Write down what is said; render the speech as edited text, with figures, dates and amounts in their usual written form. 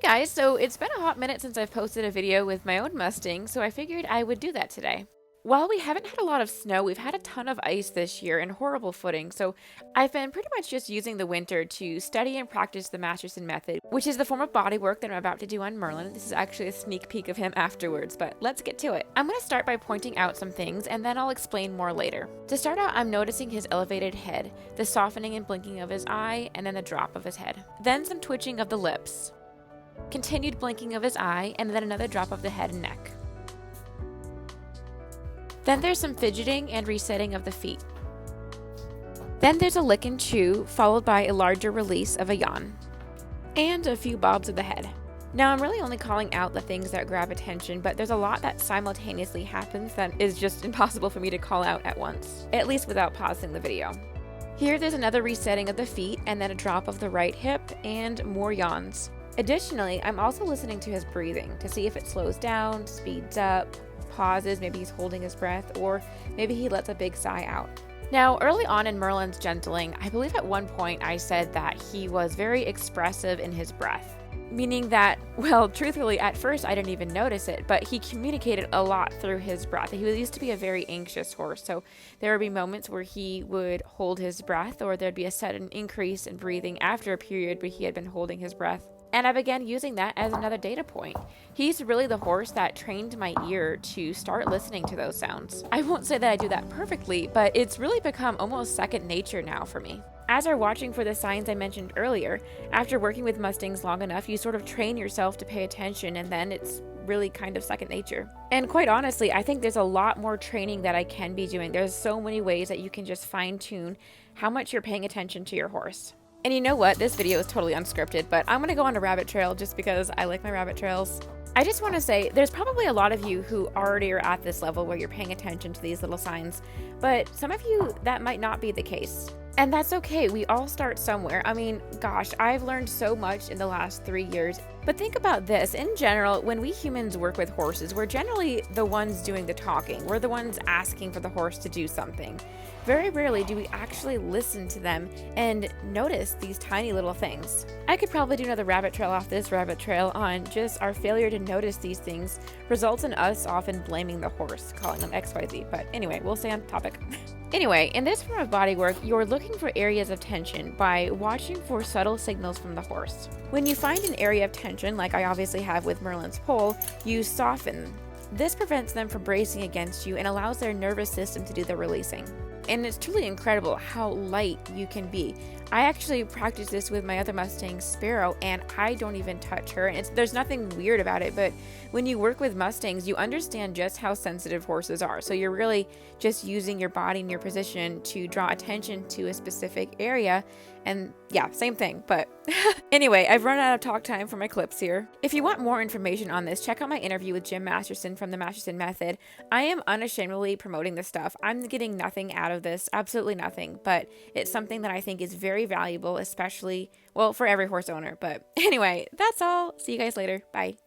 Guys, so it's been a hot minute since I've posted a video with my own Mustang, so I figured I would do that today. While we haven't had a lot of snow, we've had a ton of ice this year and horrible footing, so I've been pretty much just using the winter to study and practice the Masterson method, which is the form of bodywork that I'm about to do on Merlin. This is actually a sneak peek of him afterwards, but let's get to it. I'm going to start by pointing out some things, and then I'll explain more later. To start out, I'm noticing his elevated head, the softening and blinking of his eye, and then the drop of his head. Then some twitching of the lips. Continued blinking of his eye, and then another drop of the head and neck. Then there's some fidgeting and resetting of the feet. Then there's a lick and chew, followed by a larger release of a yawn. And a few bobs of the head. Now I'm really only calling out the things that grab attention, but there's a lot that simultaneously happens that is just impossible for me to call out at once, at least without pausing the video. Here there's another resetting of the feet, and then a drop of the right hip, and more yawns. Additionally, I'm also listening to his breathing to see if it slows down, speeds up, pauses, maybe he's holding his breath, or maybe he lets a big sigh out. Now, early on in Merlin's gentling, I believe at one point I said that he was very expressive in his breath. Meaning that, well, truthfully, at first I didn't even notice it, but he communicated a lot through his breath. He used to be a very anxious horse, so there would be moments where he would hold his breath, or there'd be a sudden increase in breathing after a period where he had been holding his breath. And I began using that as another data point. He's really the horse that trained my ear to start listening to those sounds. I won't say that I do that perfectly, but it's really become almost second nature now for me. As you're watching for the signs I mentioned earlier, after working with Mustangs long enough, you sort of train yourself to pay attention, and then it's really kind of second nature. And quite honestly, I think there's a lot more training that I can be doing. There's so many ways that you can just fine-tune how much you're paying attention to your horse. And you know what? This video is totally unscripted, but I'm going to go on a rabbit trail just because I like my rabbit trails. I just want to say there's probably a lot of you who already are at this level where you're paying attention to these little signs, but some of you that might not be the case. And that's okay. We all start somewhere. I mean, gosh, I've learned so much in the last 3 years. But think about this. In general, when we humans work with horses, we're generally the ones doing the talking. We're the ones asking for the horse to do something. Very rarely do we actually listen to them and notice these tiny little things. I could probably do another rabbit trail off this rabbit trail on just our failure to notice these things results in us often blaming the horse, calling them XYZ. But anyway, we'll stay on topic. Anyway, in this form of bodywork, you're looking for areas of tension by watching for subtle signals from the horse. When you find an area of tension, like I obviously have with Merlin's poll, you soften. This prevents them from bracing against you and allows their nervous system to do the releasing. And it's truly incredible how light you can be. I actually practice this with my other Mustang, Sparrow, and I don't even touch her. And there's nothing weird about it, but when you work with Mustangs, you understand just how sensitive horses are. So you're really just using your body and your position to draw attention to a specific area. And yeah, same thing. But anyway, I've run out of talk time for my clips here. If you want more information on this, check out my interview with Jim Masterson from the Masterson Method. I am unashamedly promoting this stuff. I'm getting nothing out of this, absolutely nothing, but it's something that I think is very valuable, especially, well, for every horse owner. But anyway, that's all. See you guys later. Bye.